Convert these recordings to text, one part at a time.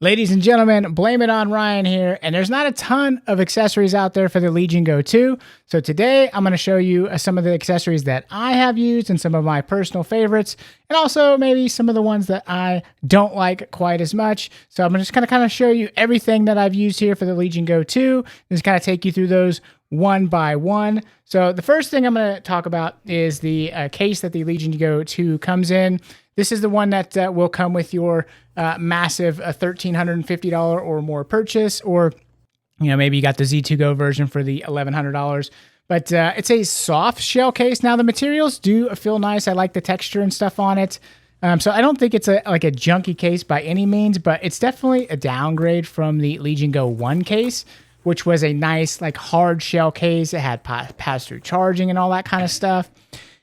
Ladies and gentlemen, blame it on Ryan here, and there's not a ton of accessories out there for the Legion Go 2. So today I'm going to show you some of the accessories that I have used and some of my personal favorites, and also maybe some of the ones that I don't like quite as much. So I'm just going to kind of show you everything that I've used here for the Legion Go 2, and just kind of take you through those one by one. So the first thing I'm going to talk about is the case that the Legion Go 2 comes in. This is the one that will come with your massive $1,350 or more purchase, or maybe you got the Z2 Go version for the $1,100. But it's a soft shell case. Now the materials do feel nice. I like the texture and stuff on it. So I don't think it's like a junky case by any means, but it's definitely a downgrade from the Legion Go 1 case, which was a nice like hard shell case. It had pass-through charging and all that kind of stuff.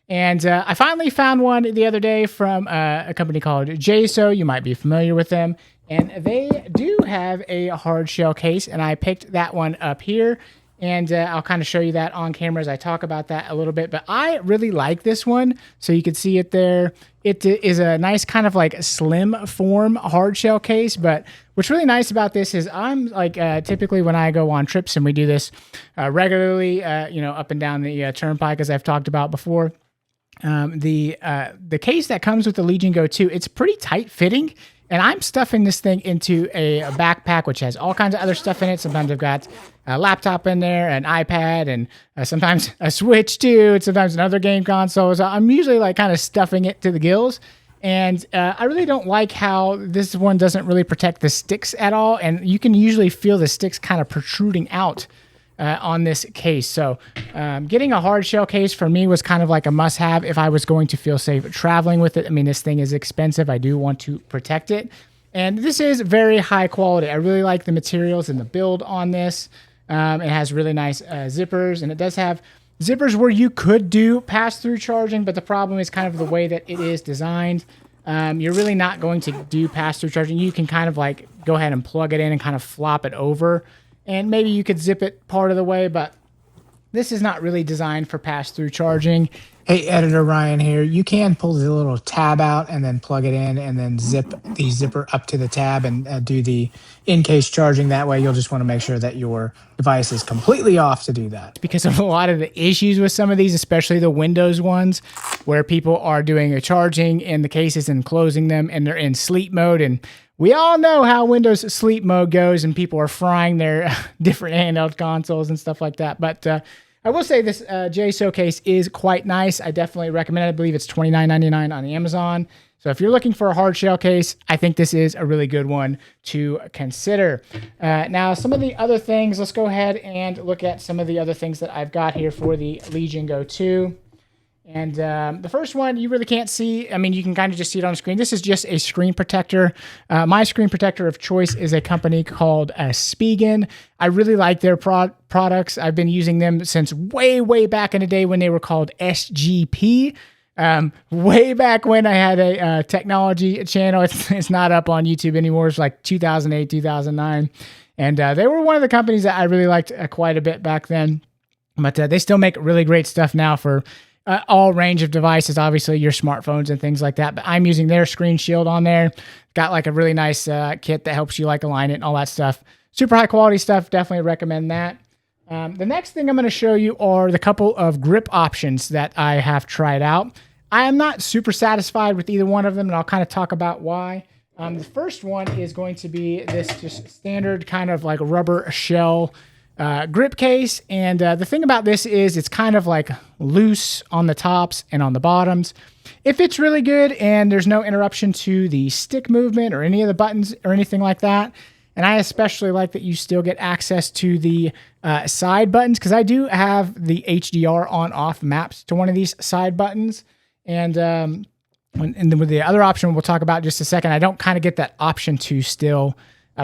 And I finally found one the other day from a company called Jsaux. You might be familiar with them. And they do have a hard shell case, and I picked that one up here. And I'll kind of show you that on camera as I talk about that a little bit. But I really like this one. So you can see it there. It is a nice kind of like slim form hard shell case. But what's really nice about this is I'm like typically when I go on trips, and we do this regularly, up and down the turnpike, as I've talked about before. The case that comes with the Legion Go 2, it's pretty tight fitting, and I'm stuffing this thing into a backpack which has all kinds of other stuff in it. Sometimes I've got a laptop in there, an iPad, and sometimes a Switch too, and sometimes another game console. So I'm usually like kind of stuffing it to the gills, and I really don't like how this one doesn't really protect the sticks at all, and you can usually feel the sticks kind of protruding out on this case. So getting a hard shell case for me was kind of like a must-have if I was going to feel safe traveling with it. I mean, this thing is expensive. I do want to protect it. And this is very high quality. I really like the materials and the build on this. It has really nice zippers, and it does have zippers where you could do pass-through charging, but the problem is kind of the way that it is designed. You're really not going to do pass-through charging. You can kind of like go ahead and plug it in and kind of flop it over. And maybe you could zip it part of the way, but this is not really designed for pass-through charging. Hey, Editor Ryan here. You can pull the little tab out and then plug it in and then zip the zipper up to the tab and do the in-case charging. That way you'll just want to make sure that your device is completely off to do that. Because of a lot of the issues with some of these, especially the Windows ones, where people are doing a charging in the cases and closing them, and they're in sleep mode. And we all know how Windows sleep mode goes, and people are frying their different handheld consoles and stuff like that. But I will say this Jsaux case is quite nice. I definitely recommend it. I believe it's $29.99 on Amazon. So if you're looking for a hard shell case, I think this is a really good one to consider. Now, some of the other things, let's go ahead and look at some of the other things that I've got here for the Legion Go 2. And the first one, you really can't see. I mean, you can kind of just see it on the screen. This is just a screen protector. My screen protector of choice is a company called Spigen. I really like their products. I've been using them since way, way back in the day when they were called SGP. Way back when I had a technology channel. It's not up on YouTube anymore. It's like 2008, 2009. And they were one of the companies that I really liked quite a bit back then. But they still make really great stuff now for all range of devices, obviously your smartphones and things like that. But I'm using their screen shield on there. Got like a really nice kit that helps you like align it and all that stuff. Super high quality stuff. Definitely recommend that. The next thing I'm going to show you are the couple of grip options that I have tried out. I am not super satisfied with either one of them, and I'll kind of talk about why. The first one is going to be this just standard kind of like rubber shell grip case. And the thing about this is it's kind of like loose on the tops and on the bottoms. It fits really good, and there's no interruption to the stick movement or any of the buttons or anything like that. And I especially like that you still get access to the side buttons, because I do have the HDR on-off maps to one of these side buttons. And then with the other option we'll talk about in just a second, I don't kind of get that option to still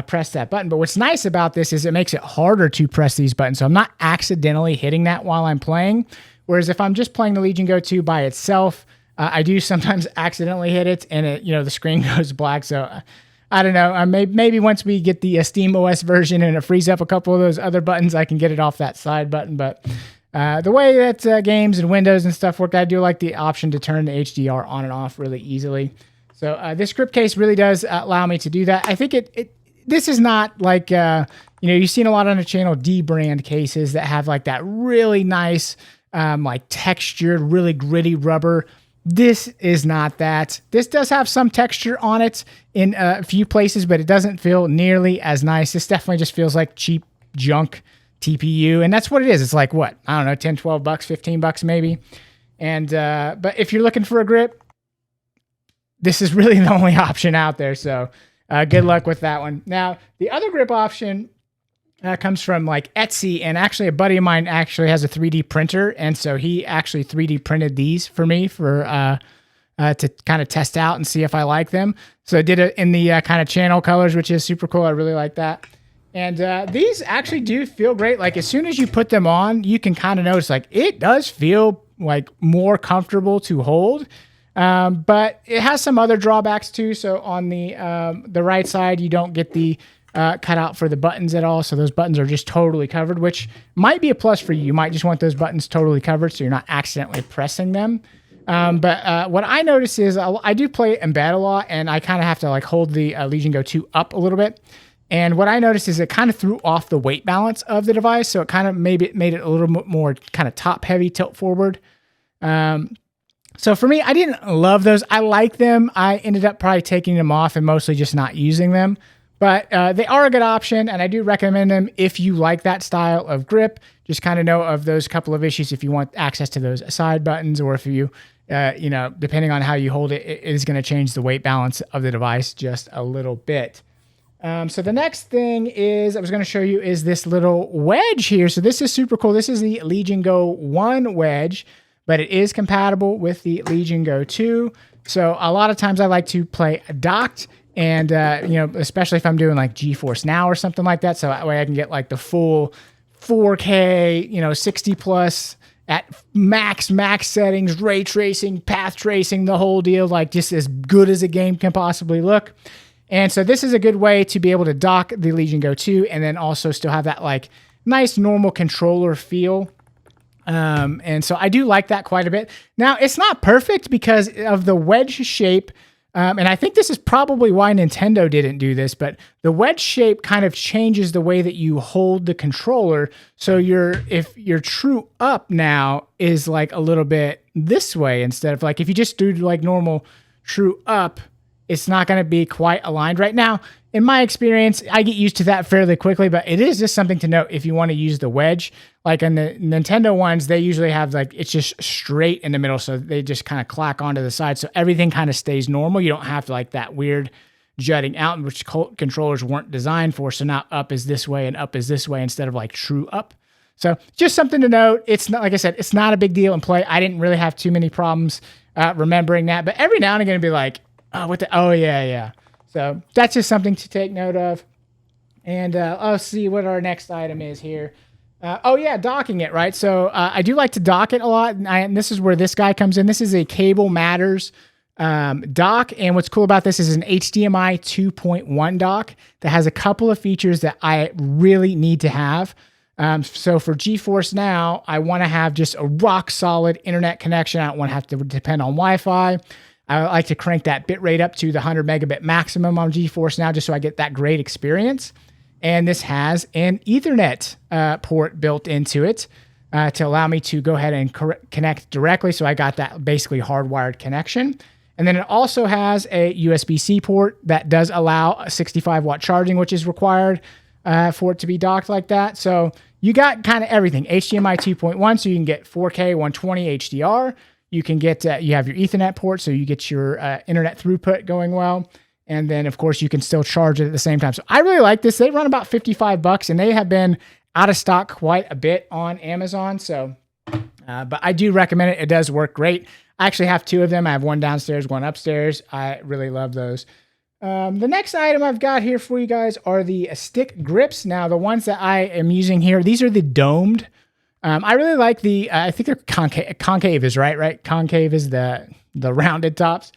press that button. But what's nice about this is it makes it harder to press these buttons. So I'm not accidentally hitting that while I'm playing. Whereas if I'm just playing the Legion Go 2 by itself, I do sometimes accidentally hit it, and the screen goes black. So I don't know. Maybe once we get the Steam OS version and it frees up a couple of those other buttons, I can get it off that side button. But the way that games and Windows and stuff work, I do like the option to turn the HDR on and off really easily. So this grip case really does allow me to do that. I think it this is not like, you've seen a lot on the channel, D brand cases that have like that really nice, like textured, really gritty rubber. This is not that. This does have some texture on it in a few places, but it doesn't feel nearly as nice. This definitely just feels like cheap junk TPU. And that's what it is. It's like, what? I don't know, 10, 12 bucks, 15 bucks maybe. And, but if you're looking for a grip, this is really the only option out there. So good luck with that one. Now, the other grip option comes from like Etsy, and actually a buddy of mine actually has a 3D printer. And so he actually 3D printed these for me to kind of test out and see if I like them. So I did it in the kind of channel colors, which is super cool. I really like that. And these actually do feel great. Like as soon as you put them on, you can kind of notice like it does feel like more comfortable to hold. But it has some other drawbacks too. So on the right side, you don't get the cutout for the buttons at all. So those buttons are just totally covered, which might be a plus for you. You might just want those buttons totally covered so you're not accidentally pressing them. But what I notice is I do play embed a lot, and I kind of have to like hold the Legion Go 2 up a little bit. And what I noticed is it kind of threw off the weight balance of the device. So it kind of made it a little bit more kind of top heavy, tilt forward. So for me, I didn't love those. I like them. I ended up probably taking them off and mostly just not using them. But they are a good option, and I do recommend them if you like that style of grip. Just kind of know of those couple of issues if you want access to those side buttons, or if you, depending on how you hold it, it is going to change the weight balance of the device just a little bit. So the next thing I was going to show you is this little wedge here. So this is super cool. This is the Legion Go 1 wedge, but it is compatible with the Legion Go 2. So a lot of times I like to play docked, and especially if I'm doing like GeForce Now or something like that. So that way I can get like the full 4K, 60 plus at max settings, ray tracing, path tracing, the whole deal, like just as good as a game can possibly look. And so this is a good way to be able to dock the Legion Go 2 and then also still have that like nice normal controller feel. And so I do like that quite a bit. Now it's not perfect because of the wedge shape. And I think this is probably why Nintendo didn't do this, but the wedge shape kind of changes the way that you hold the controller. So if your true up now is like a little bit this way, instead of like, if you just do like normal true up, it's not going to be quite aligned right now. In my experience, I get used to that fairly quickly, but it is just something to note if you want to use the wedge. Like on the Nintendo ones, they usually have like, it's just straight in the middle. So they just kind of clack onto the side. So everything kind of stays normal. You don't have like that weird jutting out, which controllers weren't designed for. So now up is this way and up is this way instead of like true up. So just something to note. It's not, like I said, it's not a big deal in play. I didn't really have too many problems remembering that, but every now and again, it'd be like, oh yeah. So that's just something to take note of. And let's see what our next item is here. Docking it, right? So I do like to dock it a lot. And this is where this guy comes in. This is a Cable Matters dock. And what's cool about this is an HDMI 2.1 dock that has a couple of features that I really need to have. So for GeForce Now, I want to have just a rock solid internet connection. I don't want to have to depend on Wi-Fi. I like to crank that bit rate up to the 100 megabit maximum on GeForce Now just so I get that great experience. And this has an Ethernet port built into it to allow me to go ahead and connect directly. So I got that basically hardwired connection. And then it also has a USB-C port that does allow a 65 watt charging, which is required for it to be docked like that. So you got kind of everything. HDMI 2.1, so you can get 4K 120 HDR. You can get, you have your Ethernet port, so you get your internet throughput going well. And then, of course, you can still charge it at the same time. So I really like this. They run about 55 bucks, and they have been out of stock quite a bit on Amazon. So, but I do recommend it. It does work great. I actually have two of them. I have one downstairs, one upstairs. I really love those. The next item I've got here for you guys are the stick grips. Now, the ones that I am using here, these are the domed. I really like the, I think they're concave is right? Concave is the rounded tops.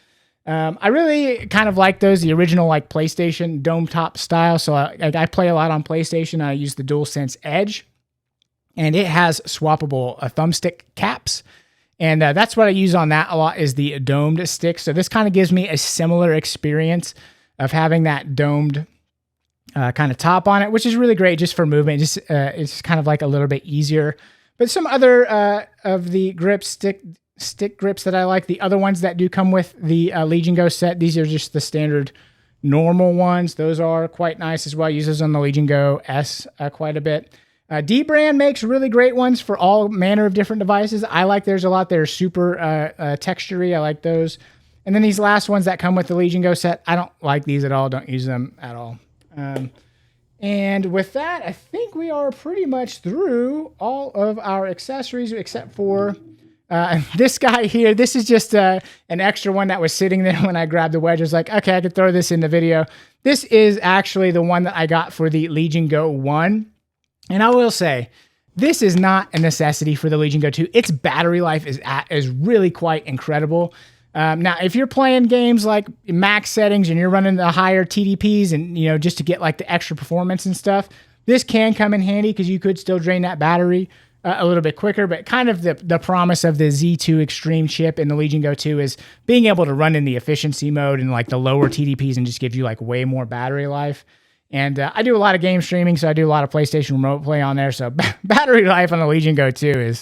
I really kind of like those, the original like PlayStation dome top style. So I play a lot on PlayStation. I use the DualSense Edge, and it has swappable thumbstick caps. And that's what I use on that a lot, is the domed stick. So this kind of gives me a similar experience of having that domed kind of top on it, which is really great just for movement. Just it's kind of like a little bit easier. But some other of the stick grips that I like, the other ones that do come with the Legion Go set, these are just the standard normal ones. Those are quite nice as well. I use those on the Legion Go S quite a bit. D-Brand makes really great ones for all manner of different devices. I like theirs a lot. They're super textury. I like those. And then these last ones that come with the Legion Go set, I don't like these at all. Don't use them at all. And with that, I think we are pretty much through all of our accessories except for this guy here. This is just an extra one that was sitting there when I grabbed the Wedge. I was like, okay, I could throw this in the video. This is actually the one that I got for the Legion Go 1. And I will say, this is not a necessity for the Legion Go 2. Its battery life is really quite incredible. Now, if you're playing games like max settings and you're running the higher TDPs and, you know, just to get like the extra performance and stuff, this can come in handy because you could still drain that battery a little bit quicker. But kind of the promise of the Z2 Extreme chip in the Legion Go 2 is being able to run in the efficiency mode and like the lower TDPs and just give you like way more battery life. And I do a lot of game streaming, so I do a lot of PlayStation Remote Play on there. So battery life on the Legion Go 2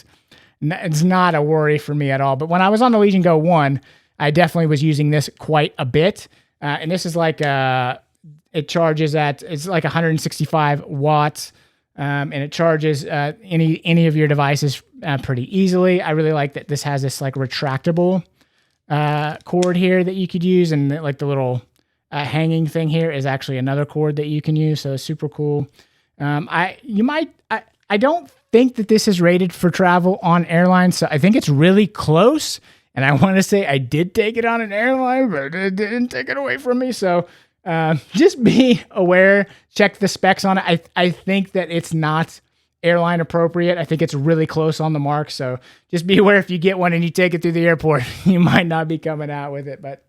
it's not a worry for me at all. But when I was on the Legion Go 1, I definitely was using this quite a bit. And this is like, it charges it's like 165 watts. And it charges any of your devices pretty easily. I really like that this has this like retractable cord here that you could use. And like the little hanging thing here is actually another cord that you can use. So it's super cool. I don't think that this is rated for travel on airlines. So I think it's really close. And I want to say I did take it on an airline, but it didn't take it away from me. So just be aware, check the specs on it. I think that it's not airline appropriate. I think it's really close on the mark. So just be aware if you get one and you take it through the airport, you might not be coming out with it. But,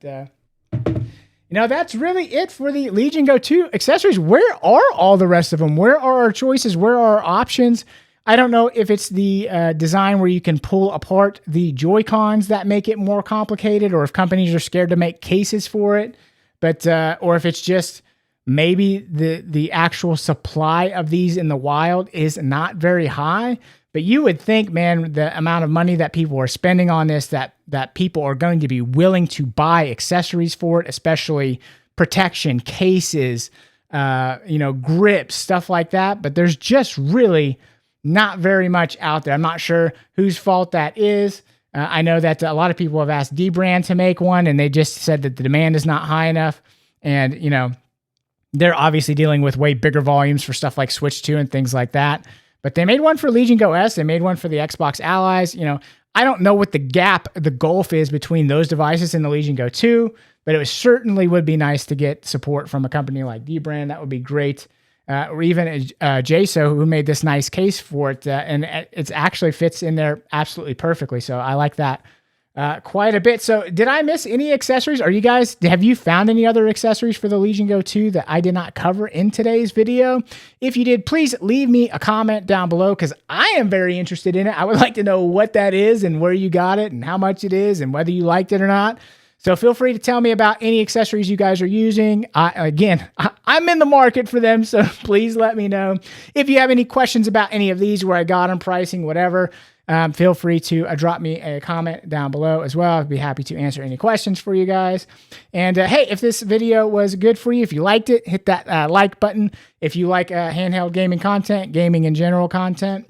you know, that's really it for the Legion Go 2 accessories. Where are all the rest of them? Where are our choices? Where are our options? I don't know if it's the design where you can pull apart the Joy-Cons that make it more complicated, or if companies are scared to make cases for it, but or if it's just maybe the actual supply of these in the wild is not very high. But you would think, man, the amount of money that people are spending on this, that people are going to be willing to buy accessories for it, especially protection, cases, grips, stuff like that. But there's just really not very much out there. I'm not sure whose fault that is. I know that a lot of people have asked D-Brand to make one, and they just said that the demand is not high enough. And, you know, they're obviously dealing with way bigger volumes for stuff like Switch 2 and things like that. But they made one for Legion Go S. They made one for the Xbox Allies. You know, I don't know what the gulf is between those devices and the Legion Go 2, but it certainly would be nice to get support from a company like D-Brand. That would be great. Or even Jsaux, who made this nice case for it, and it actually fits in there absolutely perfectly. So I like that quite a bit. So did I miss any accessories? Have you found any other accessories for the Legion Go 2 that I did not cover in today's video? If you did, please leave me a comment down below, because I am very interested in it. I would like to know what that is and where you got it and how much it is and whether you liked it or not. So feel free to tell me about any accessories you guys are using. I'm in the market for them, so please let me know. If you have any questions about any of these, where I got them, pricing, whatever, feel free to drop me a comment down below as well. I'd be happy to answer any questions for you guys. And hey, if this video was good for you, if you liked it, hit that like button. If you like handheld gaming content, gaming in general content,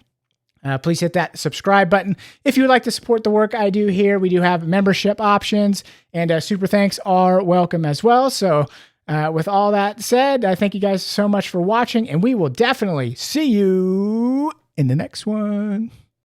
please hit that subscribe button. If you would like to support the work I do here, we do have membership options, and super thanks are welcome as well. So with all that said, I thank you guys so much for watching, and we will definitely see you in the next one.